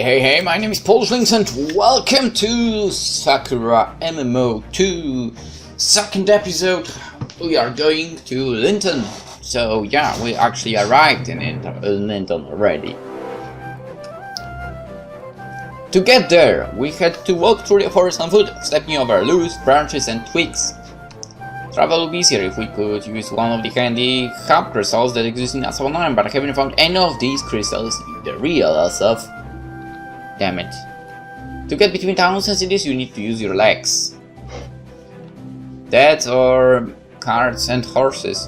Hey, my name is PolishLynx and welcome to Sakura MMO 2 second episode. We are going to Linton. So yeah, we actually arrived in Linton already. To get there, we had to walk through the forest on foot, stepping over loose branches and twigs. Travel would be easier if we could use one of the handy hub crystals that exist in Asaph, but I haven't found any of these crystals in the real Asaph. Damn it. To get between towns and cities, you need to use your legs. That or carts and horses.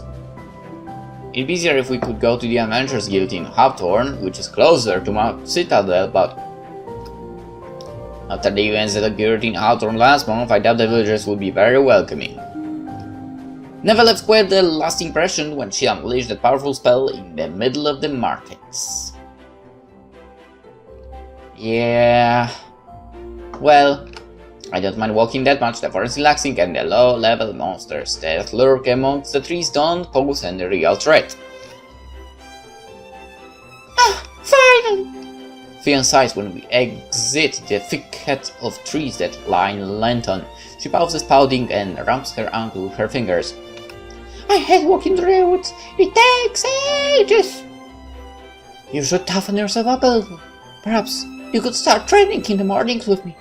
It'd be easier if we could go to the Adventurers Guild in Hawthorne, which is closer to Mount Citadel, but after the events that occurred in Hawthorne last month, I doubt the villagers would be very welcoming. Never left quite a lasting impression when she unleashed that powerful spell in the middle of the markets. Yeah, well, I don't mind walking that much. The forest is relaxing and the low-level monsters that lurk amongst the trees don't pose any real threat. Ah, finally! Fionn sighs when we exit the thicket of trees that line Linton. She pauses, pouting, and ramps her arm with her fingers. I hate walking through the woods. It takes ages. You should toughen yourself up a little. Perhaps you could start training in the mornings with me.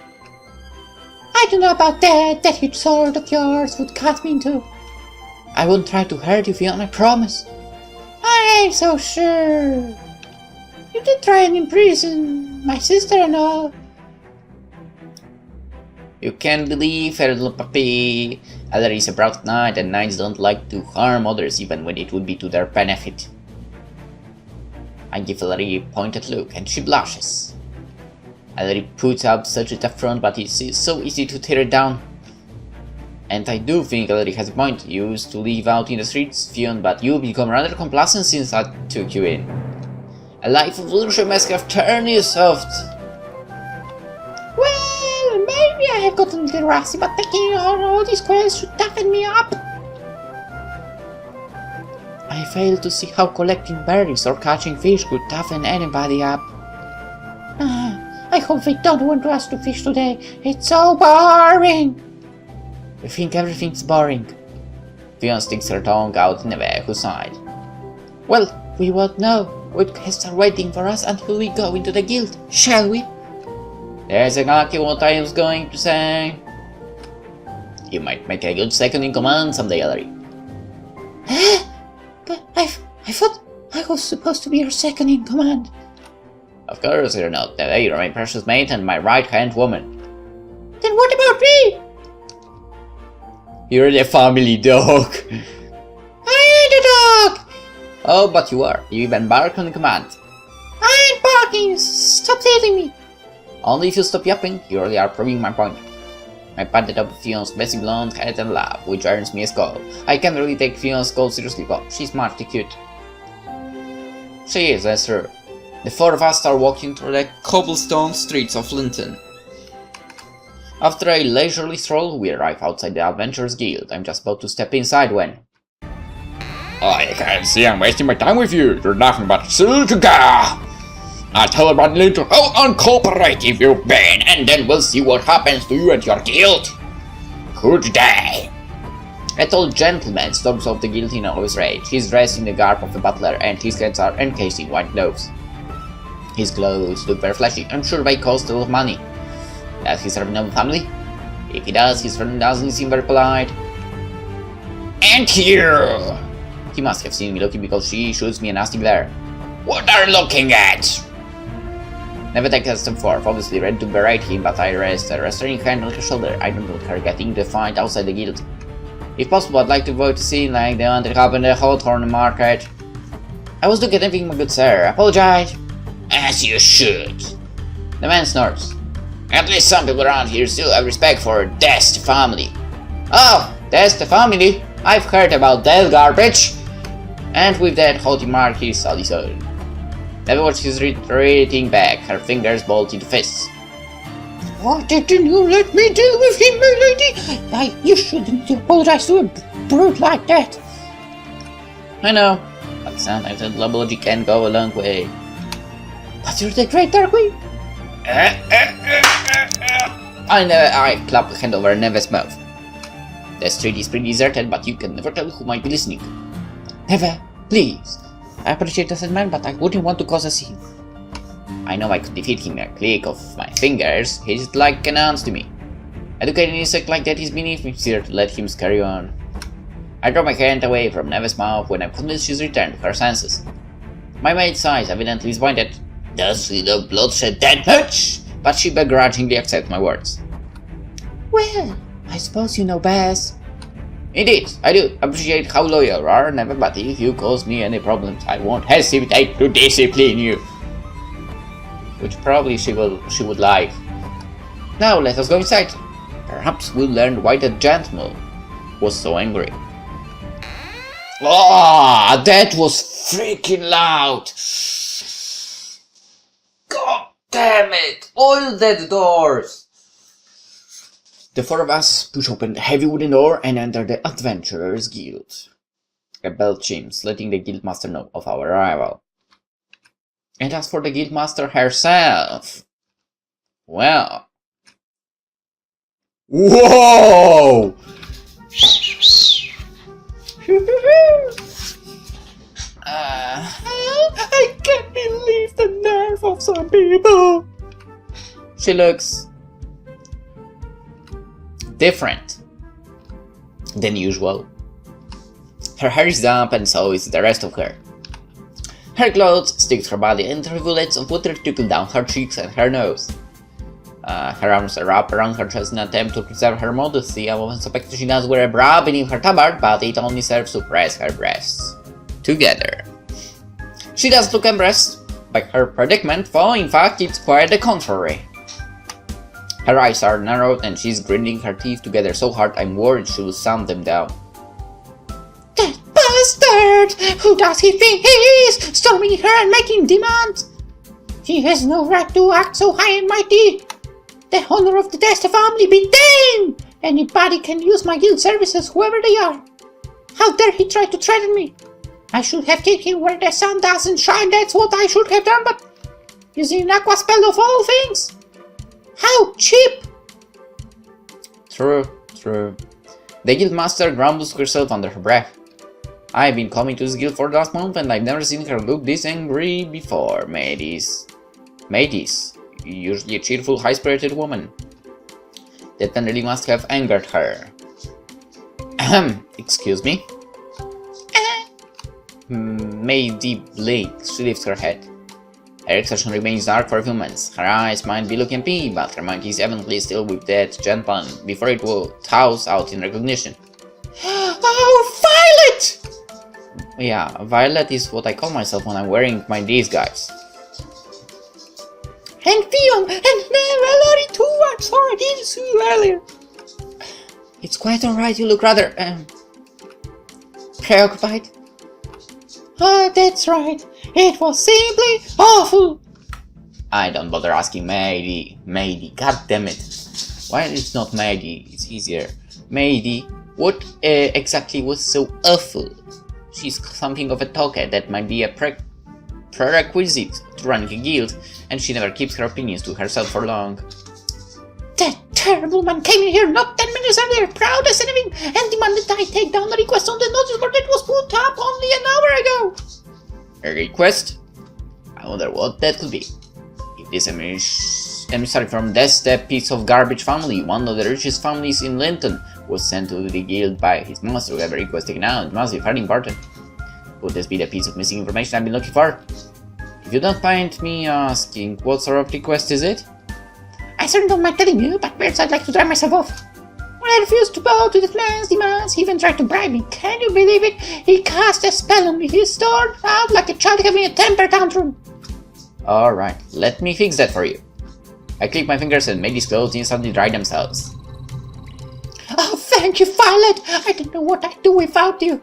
I don't know about that. That huge sword of yours would cut me in two. I won't try to hurt you, Viola, I promise. I ain't so sure. You did train in prison, my sister and all. You can't believe her, little puppy. Ellery is a proud knight, and knights don't like to harm others even when it would be to their benefit. I give Ellery a pointed look, and she blushes. Ellery puts out such a tough front, but it's so easy to tear it down. And I do think Ellery has a point. You used to live out in the streets, Fionn, but you've become rather complacent since I took you in. A life of leadership must have turned you soft. Well, maybe I have gotten a little rusty, but taking on all these quests should toughen me up. I fail to see how collecting berries or catching fish could toughen anybody up. I hope they don't want us to fish today. It's so boring. You think everything's boring? Fionn sticks her tongue out in a vague side. Well, we won't know. What quests are waiting for us until we go into the guild, shall we? There's exactly what I was going to say. You might make a good second in command someday, Ellery. But I thought I was supposed to be your second in command. Of course you're not. You're my precious mate and my right-hand woman. Then what about me? You're the family dog. I ain't a dog! Oh, but you are. You even bark on command. I ain't barking! Stop telling me! Only if you stop yapping, you really are proving my point. I patted up Fionn's messy blonde head and laugh, which earns me a skull. I can't really take Fionn's skull seriously, but she's mighty cute. She is, that's true. The four of us are walking through the cobblestone streets of Linton. After a leisurely stroll, we arrive outside the Adventurers Guild. I'm just about to step inside when... I can't see I'm wasting my time with you. You're nothing but silka. I'll tell about later how uncooperative you've been, and then we'll see what happens to you and your guild. Good day. A tall gentleman storms off the guild in all his rage. He's dressed in the garb of a butler, and his hands are encased in white gloves. His clothes look very flashy. I'm sure they cost a lot of money. Does he serve no family? If he does, his friend doesn't seem very polite. And here! He must have seen me looking because she shoots me a nasty glare. What are you looking at? Never take a step forward, obviously ready to berate him, but I rest a restraining hand on her shoulder. I don't want her getting the fight outside the guild. If possible, I'd like to avoid a scene like the one that happened at the Hawthorne market. I was doing anything, my good sir. I apologize. As you should. The man snorts. At least some people around here still have respect for Death's family. Oh, Death's the family? I've heard about that garbage. And with that haughty mark, he saw his own. Never watched his retreating back, her fingers balled into fists. Why didn't you let me deal with him, my lady? You shouldn't apologize to a brute like that. I know, but sometimes a little logic can go a long way. But you're the great Dark Queen? I clap a hand over Neve's mouth. The street is pretty deserted, but you can never tell who might be listening. Neve, please. I appreciate the man, but I wouldn't want to cause a scene. I know I could defeat him in a click of my fingers. He's like an ant to me. Educating an insect like that is beneath me, easier to let him carry on. I draw my hand away from Neve's mouth when I'm convinced she's returned to her senses. My mate's eyes evidently disappointed. Does he love bloodshed that much? But she begrudgingly accepts my words. Well, I suppose you know best. Indeed, I do appreciate how loyal you are, Neve, but if you cause me any problems, I won't hesitate to discipline you. Which probably she would like. Now let us go inside. Perhaps we'll learn why the gentleman was so angry. Ah, that was freaking loud! God damn it! Oil that doors! The four of us push open the heavy wooden door and enter the Adventurers Guild. A bell chimes, letting the guildmaster know of our arrival. And as for the guildmaster herself, well... Whoa! I can't believe the nerve of some people. She looks different than usual. Her hair is damp and so is the rest of her. Her clothes stick to her body and rivulets of water trickle down her cheeks and her nose. Her arms are wrapped around her chest in an attempt to preserve her modesty. I often suspect she does wear a bra beneath her tabard, but it only serves to press her breasts together. She does look embarrassed by her predicament, for in fact it's quite the contrary. Her eyes are narrowed and she's grinding her teeth together so hard I'm worried she will sound them down. That bastard! Who does he think he is? Storming her and making demands? He has no right to act so high and mighty. The honor of the Desta family be damned! Anybody can use my guild services, whoever they are. How dare he try to threaten me? I should have kicked him where the sun doesn't shine, that's what I should have done, but using an aqua spell of all things? How cheap! True. The guildmaster grumbles to herself under her breath. I've been coming to this guild for the last month and I've never seen her look this angry before, mateys. Usually a cheerful, high-spirited woman. That then really must have angered her. Excuse me? Matey blinks. She lifts her head. Her expression remains dark for a few moments. Her eyes might be looking pea, but her mind is evidently still with that gentleman before it will toss out in recognition. Oh, Violet! Yeah, Violet is what I call myself when I'm wearing my disguise. And Fion, and Valerie too, I'm sorry I didn't see you earlier. It's quite alright, you look rather, preoccupied. Oh, that's right, it was simply awful. I don't bother asking Mady, god damn it. Why it's not Mady, it's easier. Mady, what exactly was so awful? She's something of a talker that might be a prerequisite to running a guild, and she never keeps her opinions to herself for long. That terrible man came in here not 10 minutes earlier, proud as anything, and demanded that I take down the request on the notice board that was put up only an hour ago. A request? I wonder what that could be. If this emissary from that piece of garbage family, one of the richest families in Linton, was sent to the guild by his master to have a request taken out, it must be very important. Could this be the piece of missing information I've been looking for? If you don't mind me asking, what sort of request is it? I certainly don't mind telling you, but perhaps I'd like to dry myself off. When I refused to bow to the man's demands, he even tried to bribe me. Can you believe it? He cast a spell on me. He stormed out like a child having a temper tantrum. Alright, let me fix that for you. I click my fingers and made these clothes instantly dry themselves. Oh, thank you, Violet! I don't know what I'd do without you.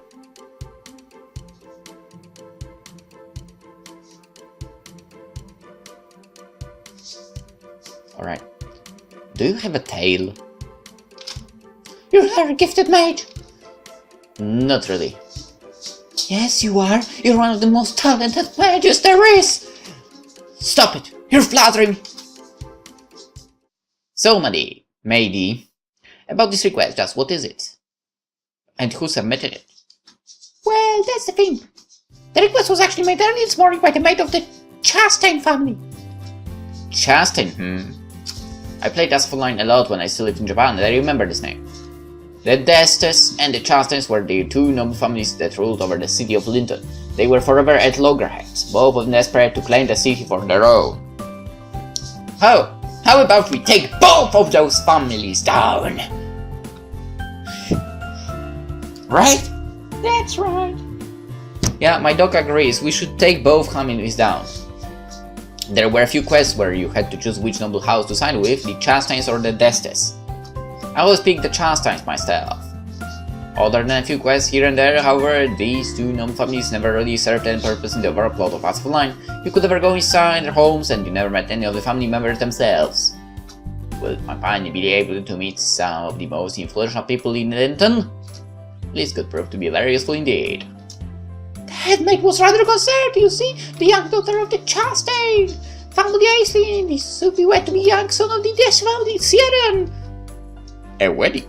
Alright. Do you have a tail? You're a gifted mage. Not really. Yes, you are. You're one of the most talented mages there is. Stop it. You're flattering me. So, Mady, about this request, just what is it? And who submitted it? Well, that's the thing. The request was actually made early this morning by the maid of the Chastain family. Chastain, I played Asaph a lot when I still lived in Japan, and I remember this name. The Destes and the Chastains were the two noble families that ruled over the city of Linton. They were forever at loggerheads, both of them desperate to claim the city for their own. How about we take both of those families down? Right? That's right. Yeah, my dog agrees, we should take both families down. There were a few quests where you had to choose which noble house to sign with, the Chastains or the Destes. I always pick the Chastains myself. Other than a few quests here and there, however, these two noble families never really served any purpose in the overall plot of Asaph. You could never go inside their homes and you never met any of the family members themselves. Will I finally be able to meet some of the most influential people in Linton? This could prove to be very useful indeed. The headmaid was rather concerned, you see, the young daughter of the Chastain family Aislinn is so be wed to be young son of the Des family Sierran. A wedding?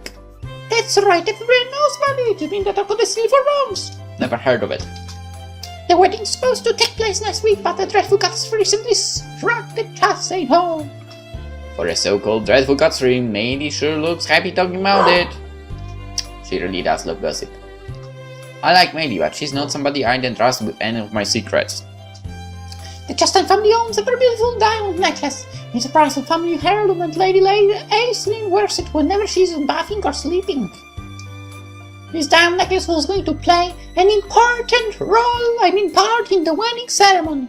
That's right, everyone knows about it. You mean that I could steal for wrongs? Never heard of it. The wedding's supposed to take place next week, but the dreadful cats recently struck the Chastain home. For a so-called dreadful catstream, Mady sure looks happy talking about it. She really does love gossip. I like Mady, but she's not somebody I can trust with any of my secrets. The Chastain family owns a very beautiful diamond necklace. It's a priceless family heirloom, and Lady Aislinn wears it whenever she's bathing or sleeping. This diamond necklace was going to play an important part in the wedding ceremony.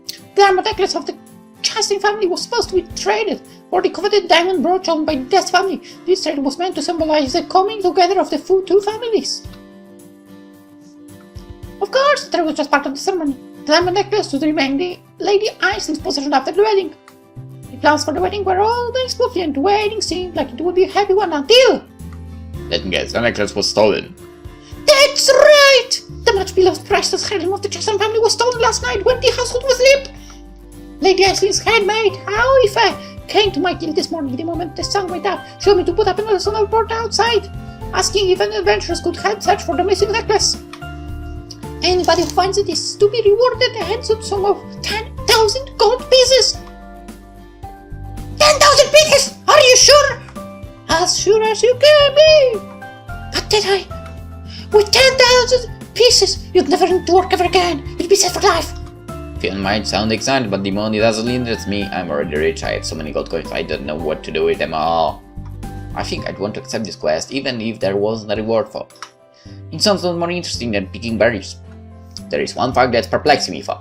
The diamond necklace of the Chastain family was supposed to be traded for the coveted diamond brooch owned by the Des family. This trade was meant to symbolize the coming together of the two families. Of course, the trade was just part of the ceremony. The diamond necklace would remain Lady Aislinn's possession after the wedding. The plans for the wedding were all very smoothly, and the wedding seemed like it would be a happy one until... Let me guess, the necklace was stolen. That's right! The much beloved priceless heirloom of the Chastain family was stolen last night when the household was lit. Lady Aislinn's handmaid, Haifa, came to my guild this morning the moment the sun went up, showed me to put up another small report outside, asking if any adventurers could help search for the missing necklace. Anybody who finds it is to be rewarded a handsome sum of 10,000 gold pieces. 10,000 pieces? Are you sure? As sure as you can be. But did I? With 10,000 pieces, you'd never need to work ever again. You'd be set for life. Phil might sound excited, but the money doesn't interest me. I'm already rich, I have so many gold coins, I don't know what to do with them all. I think I'd want to accept this quest, even if there wasn't a reward for it. It sounds a lot more interesting than picking berries. There is one fact that's perplexing me, though.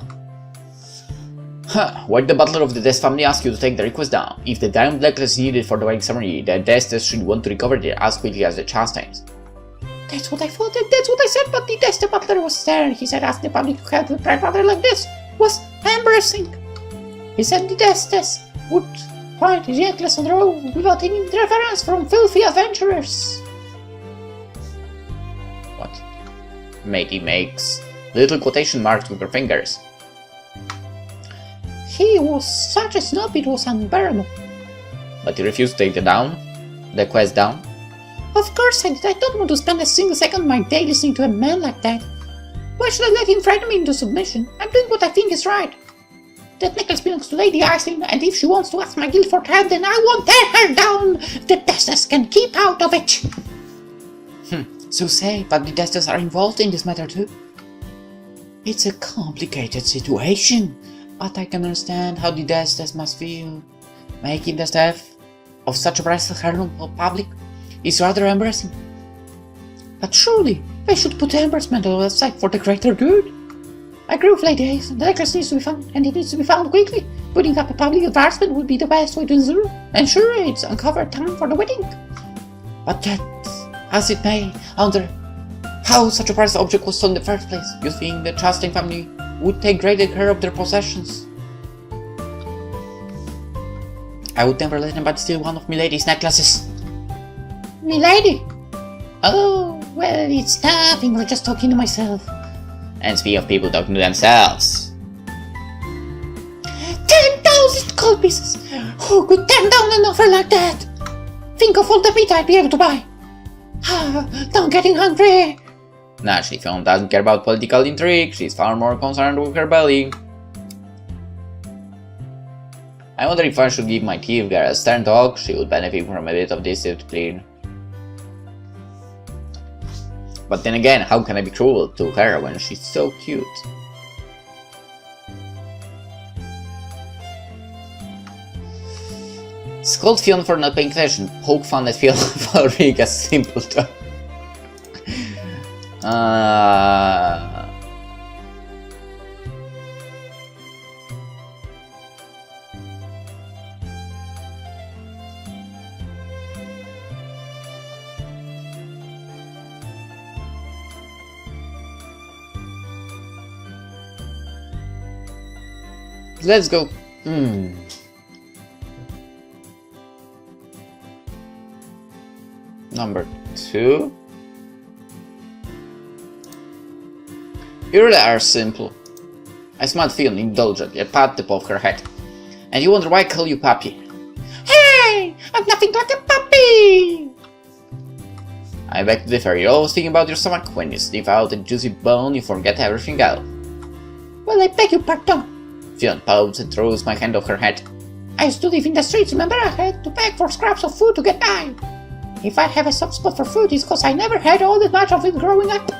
Why did the butler of the Des family ask you to take the request down? If the diamond necklace is needed for the wedding ceremony, the Destes should want to recover it as quickly as the Chastains. That's what I thought, and that's what I said, but the Des butler was there. He said asking the public to help a bright brother like this was embarrassing. He said the Destes would find the necklace on the road without any interference from filthy adventurers. What? Mady makes little quotation marks with her fingers. He was such a snob, it was unbearable. But you refused to take the quest down? Of course I did. I don't want to spend a single second of my day listening to a man like that. Why should I let him frighten me into submission? I'm doing what I think is right. That necklace belongs to Lady Aislinn, and if she wants to ask my guild for help, then I won't tear her down. The Destes can keep out of it. So say, but the Destes are involved in this matter too? It's a complicated situation, but I can understand how the Destes must feel. Making the theft of such a priceless heirloom public is rather embarrassing. But surely, they should put the embarrassment on the website for the greater good. I agree with Lady Aislinn. The necklace needs to be found, and it needs to be found quickly. Putting up a public advertisement would be the best way to ensure it's uncovered time for the wedding. But that, as it may, under how such a priceless object was stolen in the first place, you think the Chastain family would take greater care of their possessions? I would never let anybody steal one of Milady's necklaces. Milady? Oh, well, it's nothing. I'm just talking to myself. And speaking of people talking to themselves. 10,000 gold pieces. Who could turn down an offer like that? Think of all the meat I'd be able to buy. Now I'm getting hungry. Naturally, Fiona doesn't care about political intrigue, she's far more concerned with her belly. I wonder if I should give my thief girl a stern talk, she would benefit from a bit of discipline. But then again, how can I be cruel to her when she's so cute? Scold Fiona for not paying attention, poke fun at Fiona for being a simpleton. Let's go. Number 2. You really are simple. I smiled Fiona indulgently and pat the top of her head. And you wonder why I call you puppy. Hey! I'm nothing like a puppy! I beg to differ, you're always thinking about your stomach. When you sniff out a juicy bone, you forget everything else. Well, I beg your pardon. Fiona pouts and throws my hand off her head. I used to live in the streets, remember? I had to beg for scraps of food to get by. If I have a soft spot for food, it's because I never had all that much of it growing up.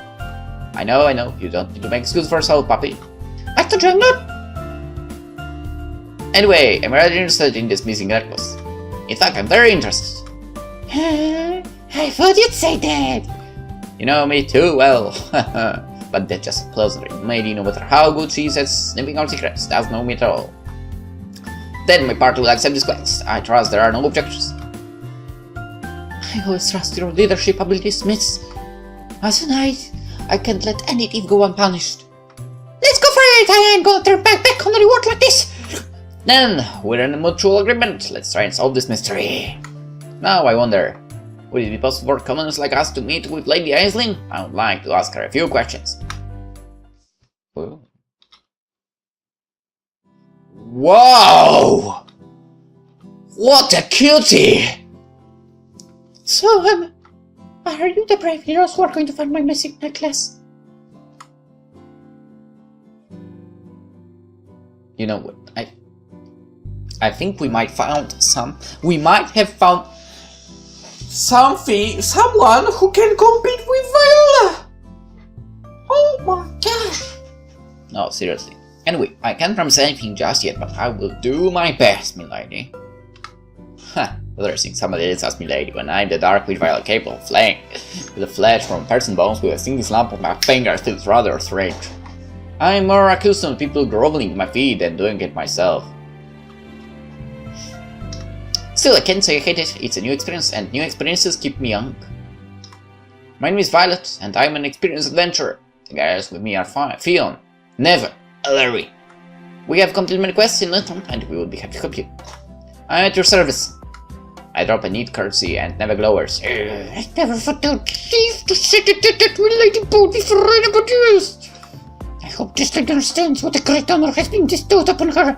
I know, you don't need to make excuse for yourself, puppy. I told you I'm not. Anyway, I'm rather interested in this missing necklace. In fact, I'm very interested. I thought you'd say that. You know me too well. But that's just a closer. Maybe no matter how good she is at snipping out secrets, doesn't know me at all. Then my party will accept this quest. I trust there are no objections. I always trust your leadership abilities, Miss. As a knight, I can't let any thief go unpunished. Let's go for it! I ain't gonna turn back on the reward like this! Then, we're in a mutual agreement. Let's try and solve this mystery. Now I wonder, would it be possible for commoners like us to meet with Lady Aisling? I would like to ask her a few questions. Whoa! What a cutie! So, are you the brave heroes who are going to find my missing necklace? You know what? I think we might have found someone who can compete with Viola. Oh my gosh! No, seriously. Anyway, I can't promise anything just yet, but I will do my best, milady. Huh, interesting, somebody else asked milady when I'm the dark with Viola capable of flaying the flesh from person bones with a single slump of my finger feels rather strange. I'm more accustomed to people groveling at my feet than doing it myself. Still, I can't say I hate it. It's a new experience, and new experiences keep me young. My name is Violet, and I'm an experienced adventurer. The guys with me are Fiona, Never, Larry. We have completed many quests in Linton, and we will be happy to help you. I'm at your service. I drop a neat courtesy and never glowers. I never thought I'd leave to sit at that lady boat before anybody else. I hope this lady understands what a great honor has been bestowed upon her.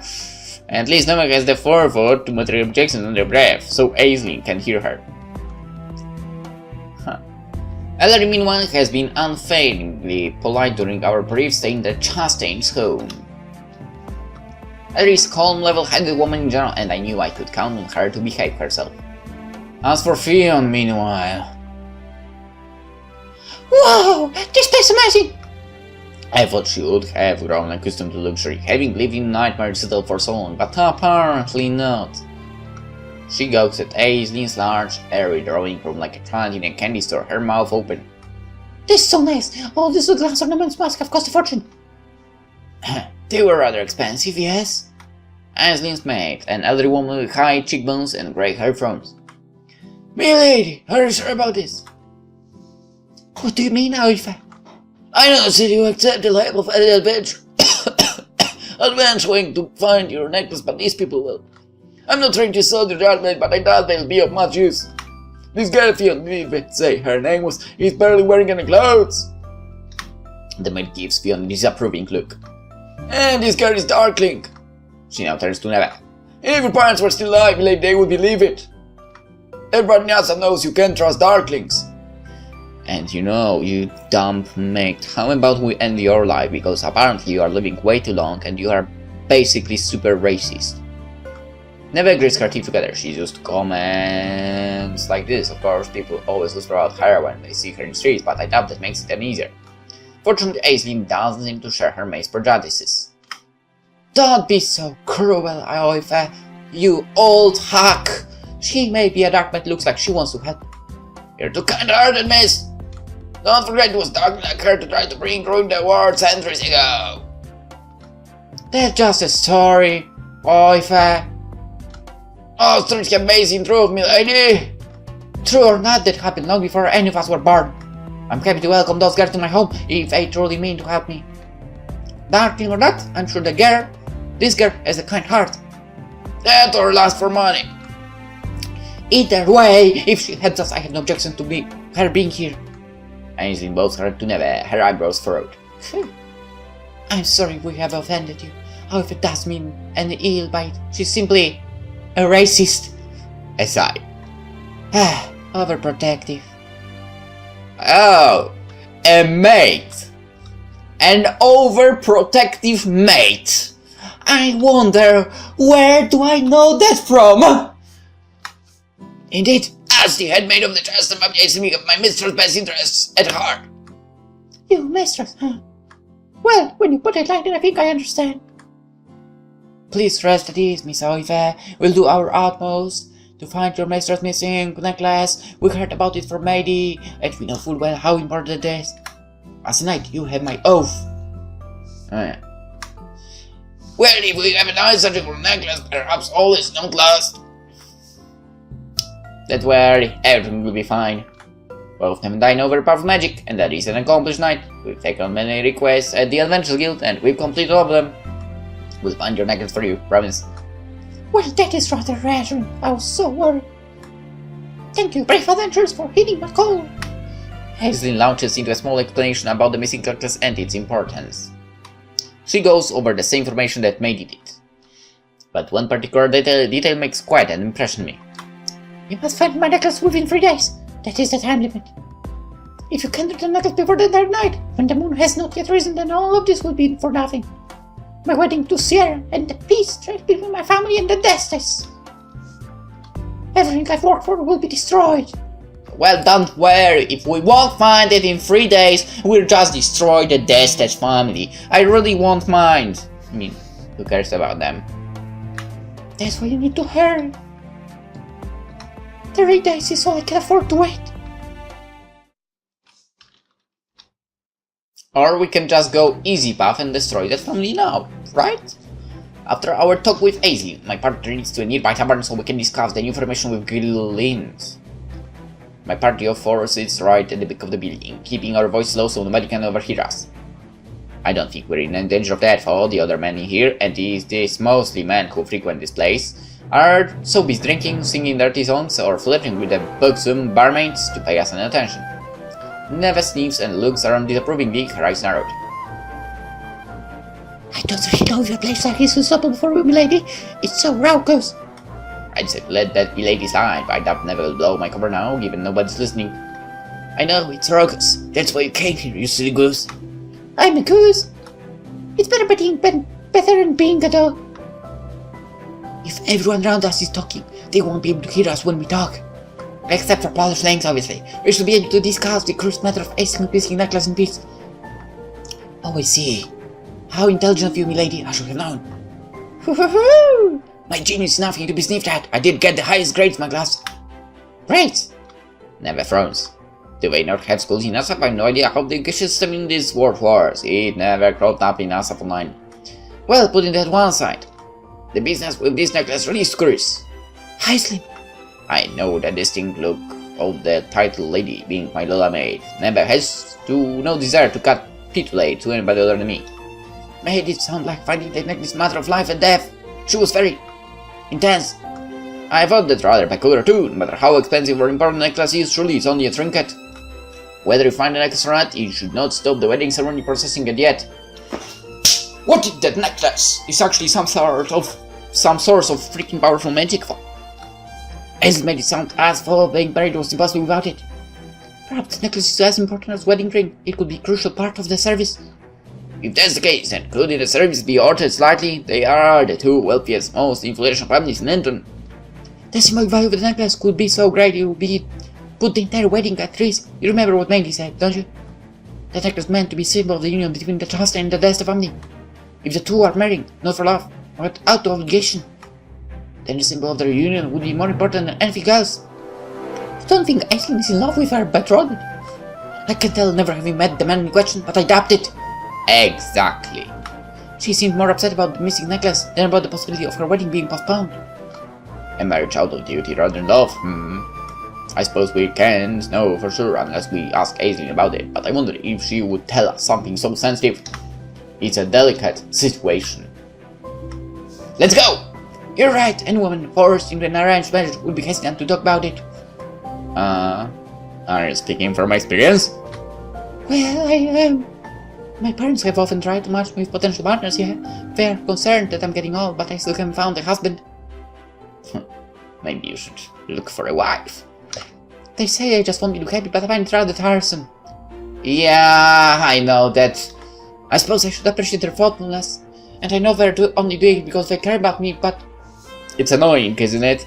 At least no one has the forethought to mutter objections under breath, so Aisling can hear her. Ellery, meanwhile, has been unfailingly polite during our brief stay in the Chastain's home. Ellery is a calm, level-headed woman in general, and I knew I could count on her to behave herself. As for Fiona, meanwhile... Wow! This place is amazing! I thought she would have grown accustomed to luxury, having lived in Nightmare Citadel for so long, but apparently not. She gawks at Aisling's large, airy drawing room like a child in a candy store, her mouth open. This is so nice! All these glass ornaments must have cost a fortune. They were rather expensive, yes? Aisling's maid, an elderly woman with high cheekbones and grey hair fronts. Milady, are you sure about this? What do you mean, Alpha? I know that you accept the label of adventure. Adventuring to find your necklace, but these people will. I'm not trying to sell your judgment, but I doubt they'll be of much use. This girl Fiona, did say her name was, is barely wearing any clothes. The maid gives Fiona a disapproving look. And this girl is Darkling. She now turns to Neva. If your parents were still alive, milady, they would believe it. Everybody in Asaph knows you can't trust darklings. And you know, you dumb mate, how about we end your life, because apparently you are living way too long and you are basically super racist. Never grits her teeth together, she used comments like this. Of course, people always whisper about her when they see her in the streets, but I doubt that makes it any easier. Fortunately, Aislinn doesn't seem to share her mate's prejudices. Don't be so cruel, Ioife, you old hack! She may be a dark, but looks like she wants to help. You're too kind-hearted, miss! Don't forget it was dark like her to try to ruin the world centuries ago! That's just a story, Ioife. Oh, strange amazing truth, milady! True or not, that happened long before any of us were born. I'm happy to welcome those girls to my home if they truly mean to help me. Darkling or not, I'm sure this girl has a kind heart. That or lust for money. Either way, if she helps us, I have no objection to her being here. Aislinn bows her head to Neve, her eyebrows furrowed. I'm sorry we have offended you. However, it does mean any ill by it. She's simply a racist. A sigh. Overprotective. Oh, a mate. An overprotective mate. I wonder, where do I know that from? Indeed, as the headmaid of the chest of my mistress' best interests at heart. You mistress, huh? Well, when you put it like that, I think I understand. Please rest at ease, Miss Ioife. We'll do our utmost to find your mistress' missing necklace. We heard about it from Maidie, and we know full well how important it is. As a knight, you have my oath. Oh yeah. Well, if we have a nice surgical necklace, perhaps all is not lost. Don't worry, everything will be fine. Both of them dine over powerful magic, and that is an accomplished knight. We've taken on many requests at the Adventurers Guild, and we've completed all of them. We'll find your necklace for you, promise. Well, that is rather reassuring. I was so worried. Thank you, brave adventurers, for heeding my call. Aislinn launches into a small explanation about the missing necklace and its importance. She goes over the same information that Maidie did. But one particular detail makes quite an impression on me. You must find my necklace within 3 days. That is the time limit. If you can't do the necklace before the dark night, when the moon has not yet risen, then all of this will be for nothing. My wedding to Sierra and the peace between my family and the Destes. Everything I've worked for will be destroyed. Well, don't worry. If we won't find it in 3 days, we'll just destroy the Destes family. I really won't mind. I mean, who cares about them? That's why you need to hurry. 3 days is all I can afford to wait. Or we can just go easy path and destroy that family now, right? After our talk with Aislinn, my partner leads to a nearby tavern so we can discuss the new information with PolishLynx. My party of 4 sits right at the back of the building, keeping our voice low so nobody can overhear us. I don't think we're in any danger of death. All the other men in here, and these mostly men who frequent this place, are so busy drinking, singing dirty songs, or flirting with the buxom barmaids to pay us any attention. Neve sniffs and looks around disapprovingly, her eyes narrowed. I don't really know if a place like this is open for you, milady. It's so raucous. I'd say let that be lady's life. I doubt Neve will blow my cover now, given nobody's listening. I know, it's raucous. That's why you came here, you silly goose. I'm a goose. It's better than being a dog. If everyone around us is talking, they won't be able to hear us when we talk. Except for PolishLynx, obviously. We should be able to discuss the crucial matter of Aislinn's missing necklace in peace. Oh, I see. How intelligent of you, milady, I should have known. Hoo-hoo-hoo! My genius is nothing to be sniffed at. I did get the highest grades, my class. Grades? Neve frowns. Do they not have schools in Asaph? I have no idea how the system in this world works. It never cropped up in Asaph online. Well, putting that one side. The business with this necklace really screws. Aislinn. I know the distinct look of the titled lady, being my Lola maid. Neve has no desire to capitulate to anybody other than me. Made it sound like finding the necklace matter of life and death. She was very intense. I thought that rather peculiar too. No matter how expensive or important the necklace is, truly it's only a trinket. Whether you find the necklace or not, you should not stop the wedding ceremony processing it yet. What is that necklace? It's actually some sort of some source of freaking powerful magic. Aislinn made it sound as though being married was impossible without it. Perhaps the necklace is as important as wedding ring. It could be a crucial part of the service. If that's the case, then could the service be altered slightly? They are the two wealthiest, most influential families in London. The symbolic value of the necklace could be so great it would be put the entire wedding at risk. You remember what Maggie said, don't you? The necklace meant to be a symbol of the union between the trust and the Desta family. If the two are marrying, not for love, but out of obligation, then the symbol of their union would be more important than anything else. I don't think Aislinn is in love with her betrothed. I can tell, never having met the man in question, but I doubt it. Exactly. She seemed more upset about the missing necklace than about the possibility of her wedding being postponed. A marriage out of duty rather than love, I suppose we can't know for sure unless we ask Aislinn about it, but I wonder if she would tell us something so sensitive. It's a delicate situation. Let's go! You're right, any woman forced into an arranged marriage would be hesitant to talk about it. Are you speaking from experience? Well, I am. My parents have often tried to match me with potential partners here. They are concerned that I'm getting old, but I still haven't found a husband. Maybe you should look for a wife. They say they just want me to look happy, but I find it rather tiresome. Yeah, I know that. I suppose I should appreciate their thoughtfulness, and I know they're only doing it because they care about me, but... It's annoying, isn't it?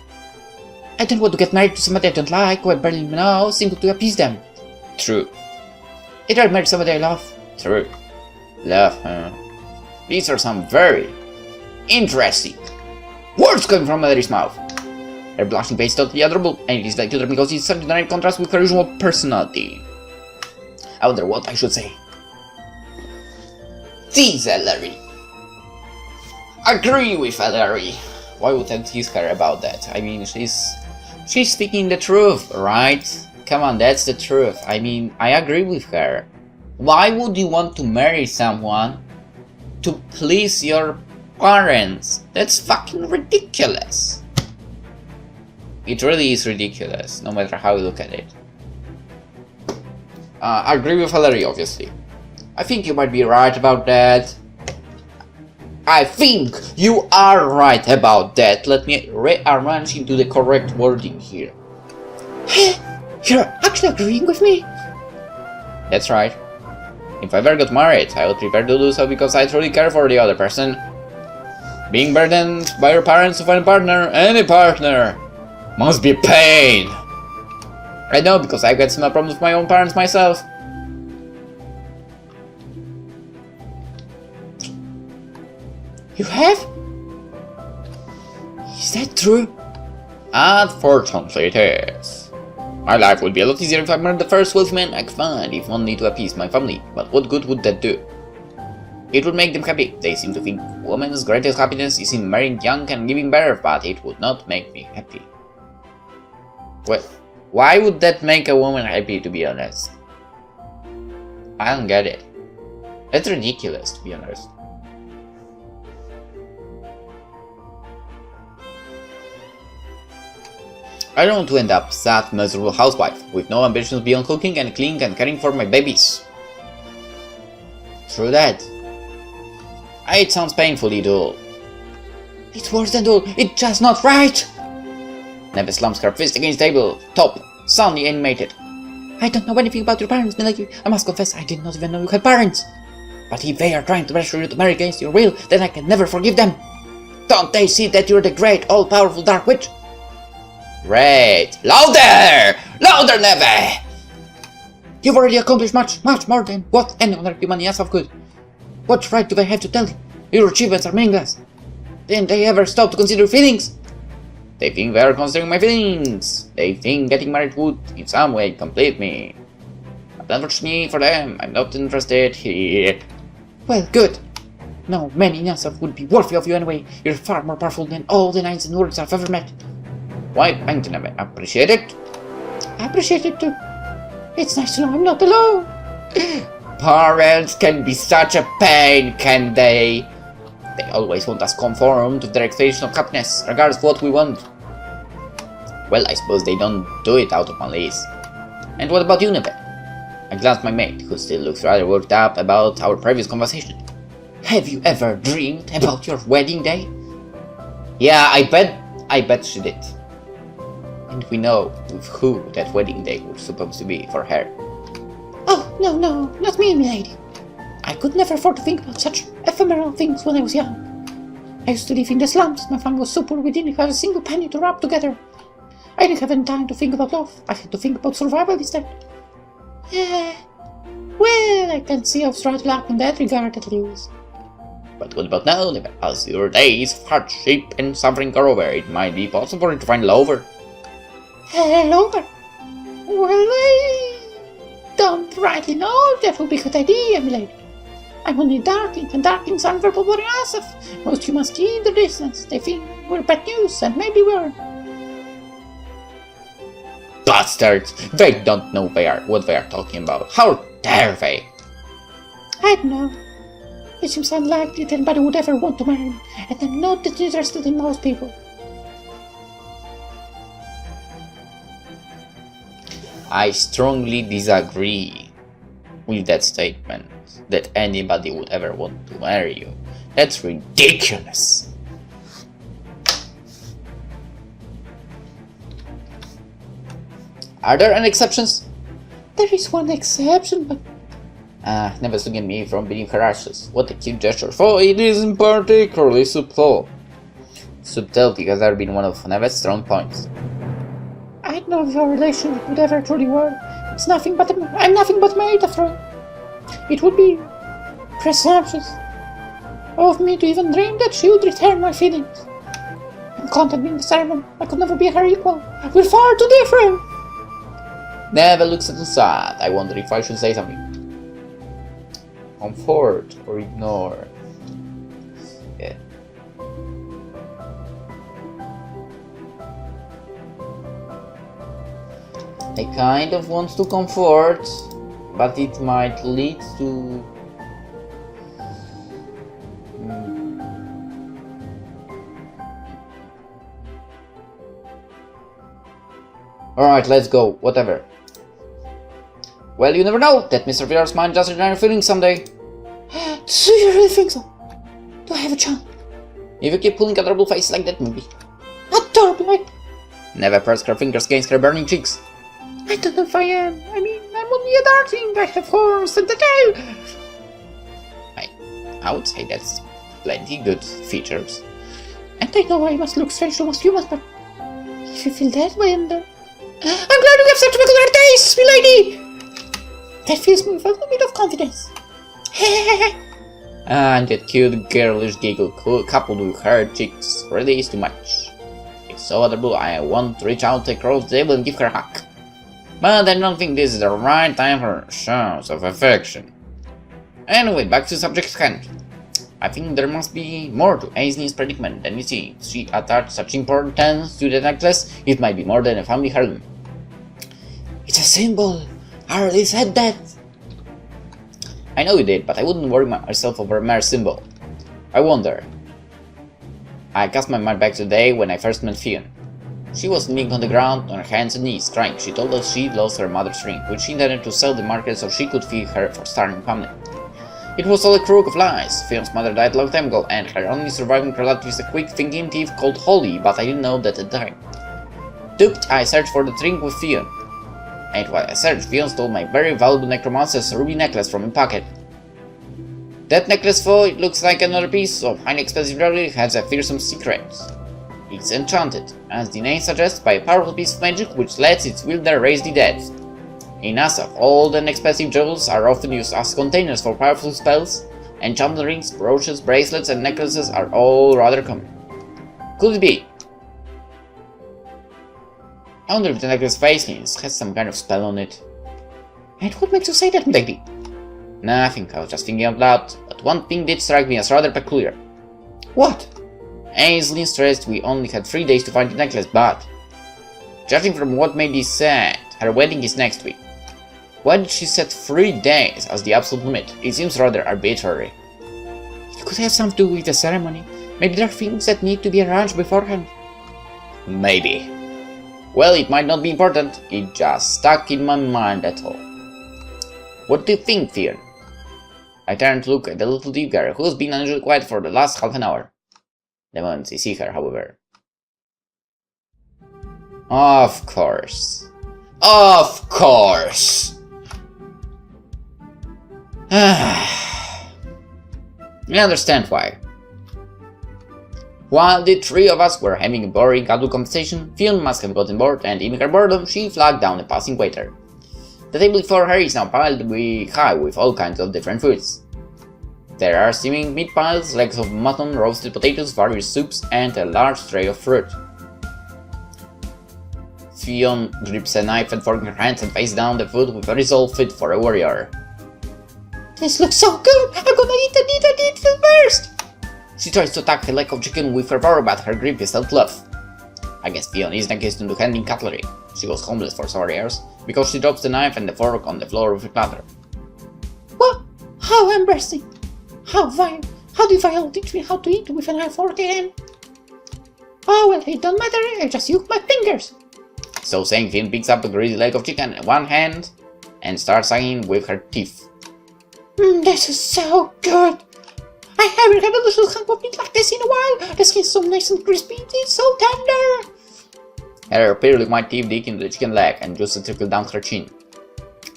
I don't want to get married to somebody I don't like, who I barely know, simply to appease them. True. I'd rather marry somebody I love. True. Love, huh? These are some very interesting words coming from Mary's mouth. Her blushing face is totally adorable, and it is like to because it's such a direct contrast with her usual personality. I wonder what I should say. Tease Ellery. Agree with Ellery. Why would I tease her about that? I mean, she's speaking the truth, right? Come on, that's the truth. I mean, I agree with her. Why would you want to marry someone to please your parents? That's fucking ridiculous. It really is ridiculous, no matter how you look at it. I agree with Valerie, obviously. I think you might be right about that. I think you are right about that. Let me rearrange into the correct wording here. You're actually agreeing with me? That's right. If I ever got married, I would prefer to do so because I truly care for the other person. Being burdened by your parents to find a partner, any partner, must be a pain. I know because I've got similar problems with my own parents myself. You have? Is that true? Unfortunately it is. My life would be a lot easier if I married the first wealthy man I could find, if only to appease my family, but what good would that do? It would make them happy. They seem to think woman's greatest happiness is in marrying young and giving birth, but it would not make me happy. Well, why would that make a woman happy, to be honest? I don't get it. That's ridiculous, to be honest. I don't want to end up sad, miserable housewife, with no ambitions beyond cooking and cleaning and caring for my babies. True that. It sounds painfully dull. It's worse than dull, it's just not right! Never slumps her fist against the table, top, soundly animated. I don't know anything about your parents, Milady. I must confess, I did not even know you had parents. But if they are trying to pressure you to marry against your will, then I can never forgive them. Don't they see that you're the great, all-powerful Dark Witch? Great! Louder! Louder, Neve! You've already accomplished much more than what any other human in Asaph could. What right do they have to tell you? Your achievements are meaningless. Didn't they ever stop to consider feelings? They think they are considering my feelings. They think getting married would, in some way, complete me. But unfortunately for them, I'm not interested here. Well, good. No man in Asaph would be worthy of you anyway. You're far more powerful than all the knights and lords I've ever met. Why, thank you, Neve. Appreciate it? I appreciate it too. It's nice to know I'm not alone. Parents can be such a pain, can they? They always want us conform to their expectation of happiness, regardless of what we want. Well, I suppose they don't do it out of malice. And what about you, Neve? I glanced at my mate, who still looks rather worked up about our previous conversation. Have you ever dreamed about your wedding day? Yeah, I bet she did. And we know with who that wedding day was supposed to be for her. Oh, no, not me, milady. I could never afford to think about such ephemeral things when I was young. I used to live in the slums. My family was so poor we didn't have a single penny to rub together. I didn't have any time to think about love. I had to think about survival instead. Well, I can see I've started luck in that regard at least. But what about now? As your days of hardship and suffering are over, it might be possible for you to find lover. Lover? Well, I don't rightly know if that would be a good idea, milady. I'm only a darkling, and darklings aren't very popular in Asaph. Most humans keep their distance. They think we're bad news, and maybe we're. Bastards! They don't know what they are talking about. How dare they? I don't know. It seems unlikely that anybody would ever want to marry me, and I'm not that interested in most people. I strongly disagree with that statement, that anybody would ever want to marry you. That's ridiculous. Are there any exceptions? There is one exception, but... never stopped me from beating her ashes. What a cute gesture, for it isn't particularly subtle. Subtlety has ever been one of Neve's strong points. I don't know if our relationship would ever truly work. I'm nothing but a maid after all. It would be presumptuous of me to even dream that she would return my feelings. I'm content being the servant. I could never be her equal. We're far too different. Never looks at the sad. I wonder if I should say something. Comfort or ignore. Yeah. I kind of want to comfort, but it might lead to... Alright, let's go, whatever. Well, you never know, that Mr. Villar's mind just return feelings someday. Do you really think so? Do I have a chance? If you keep pulling adorable face like that, maybe. Adorable? Never press her fingers against her burning cheeks. I don't know if I am. I mean, I'm only a darkling. I have horns and a tail. I would say that's plenty good features. And I know I must look strange to most humans, but if you feel that way, I'm glad you have such peculiar tastes, milady! That fills me with a little bit of confidence. And that cute girlish giggle coupled with her cheeks really is too much. It's so adorable I want to reach out across the table and give her a hug. But I don't think this is the right time for shows of affection. Anyway, back to the subject at hand. I think there must be more to Aislinn's predicament than we see. If she attached such importance to the necklace, it might be more than a family heirloom. It's a symbol. I already said that. I know you did, but I wouldn't worry myself over a mere symbol. I wonder. I cast my mind back to the day when I first met Fionn. She was kneeling on the ground on her hands and knees, crying. She told us she lost her mother's ring, which she intended to sell at the market so she could feed her for starving family. It was all a crook of lies. Fionn's mother died a long time ago, and her only surviving relative is a quick-thinking thief called Holly, but I didn't know that at the time. Duped, I searched for the ring with Fionn. And while I searched, Fionn stole my very valuable necromancer's ruby necklace from my pocket. That necklace, though it looks like another piece of highly expensive jewelry, has a fearsome secret. It's enchanted, as the name suggests, by a powerful piece of magic which lets its wielder raise the dead. In Asaph, old and expensive jewels are often used as containers for powerful spells. Enchanted rings, brooches, bracelets, and necklaces are all rather common. Could it be? I wonder if the necklace Viola has some kind of spell on it. And what makes you say that, baby? Nothing, I was just thinking out loud, but one thing did strike me as rather peculiar. What? Aislinn stressed we only had 3 days to find the necklace, but... judging from what may be said, her wedding is next week. Why did she set 3 days as the absolute limit? It seems rather arbitrary. It could have something to do with the ceremony. Maybe there are things that need to be arranged beforehand. Maybe. Well, it might not be important, it just stuck in my mind at all. What do you think, Fionn? I turned to look at the little deep girl, who's been unusually quiet for the last half an hour. the moment they see her, however. Of course. Of course! I understand why. While the three of us were having a boring adult conversation, Fionn must have gotten bored, and in her boredom, she flagged down a passing waiter. The table before her is now piled high with all kinds of different foods. There are steaming meat piles, legs of mutton, roasted potatoes, various soups, and a large tray of fruit. Fionn grips a knife and fork in her hands and faces down the food with a resolve fit for a warrior. This looks so good! I'm gonna eat first! She tries to attack a leg of chicken with her power, but her grip is still tough. I guess Fionn isn't accustomed to handling cutlery. She goes homeless for several years, because she drops the knife and the fork on the floor with a clatter. What? How embarrassing! How did Viola teach me how to eat with a knife fork again? Oh well, it don't matter, I just use my fingers! So saying, Fionn picks up a greasy leg of chicken in one hand and starts sucking with her teeth. This is so good! I haven't had a little hunk of meat like this in a while! The skin's so nice and crispy, it's so tender! Her pearly white teeth dig into the chicken leg and juices trickle down her chin.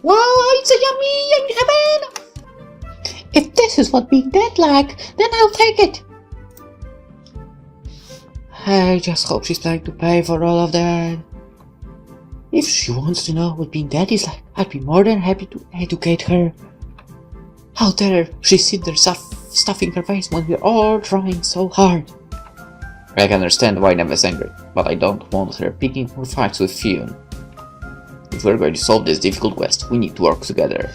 Whoa, it's a yummy heaven! If this is what being dead like, then I'll take it! I just hope she's planning to pay for all of that. If she wants to know what being dead is like, I'd be more than happy to educate her. How dare she sit there stuffing her face when we're all trying so hard. I can understand why Neve is angry, but I don't want her picking more fights with Fionn. If we're going to solve this difficult quest, we need to work together.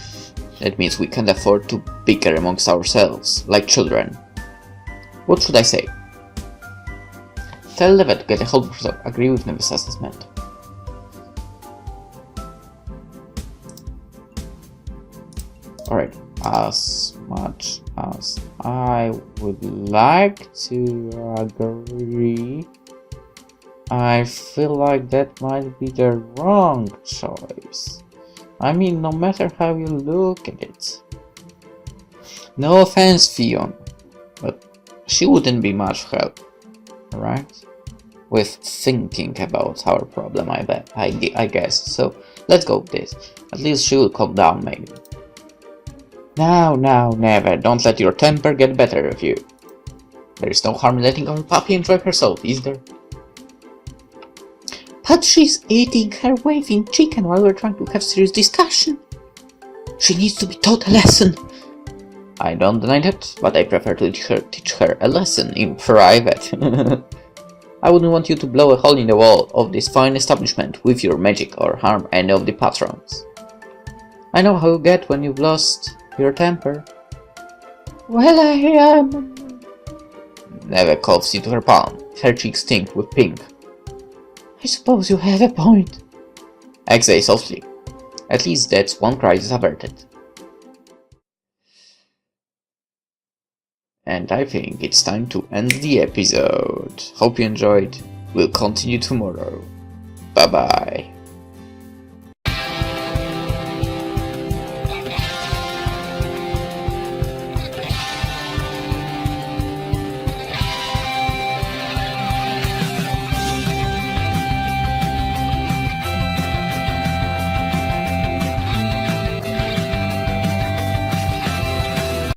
That means we can't afford to bicker amongst ourselves, like children. What should I say? Tell Neve to get a hold of herself. Agree with Neve's assessment. Alright, as much as I would like to agree, I feel like that might be the wrong choice. I mean, no matter how you look at it. No offense, Fionn, but she wouldn't be much help, right? With thinking about our problem, I guess. So, let's go with this. At least she will calm down, maybe. Now, never. Don't let your temper get better of you. There is no harm in letting our puppy enjoy herself, is there? But she's eating her waving chicken while we're trying to have serious discussion. She needs to be taught a lesson. I don't deny that, but I prefer to teach her a lesson in private. I wouldn't want you to blow a hole in the wall of this fine establishment with your magic or harm any of the patrons. I know how you get when you've lost your temper. Well, I Neve coughs into her palm. Her cheeks stink with pink. I suppose you have a point. Exhale softly. At least that's one crisis averted. And I think it's time to end the episode. Hope you enjoyed. We'll continue tomorrow. Bye bye.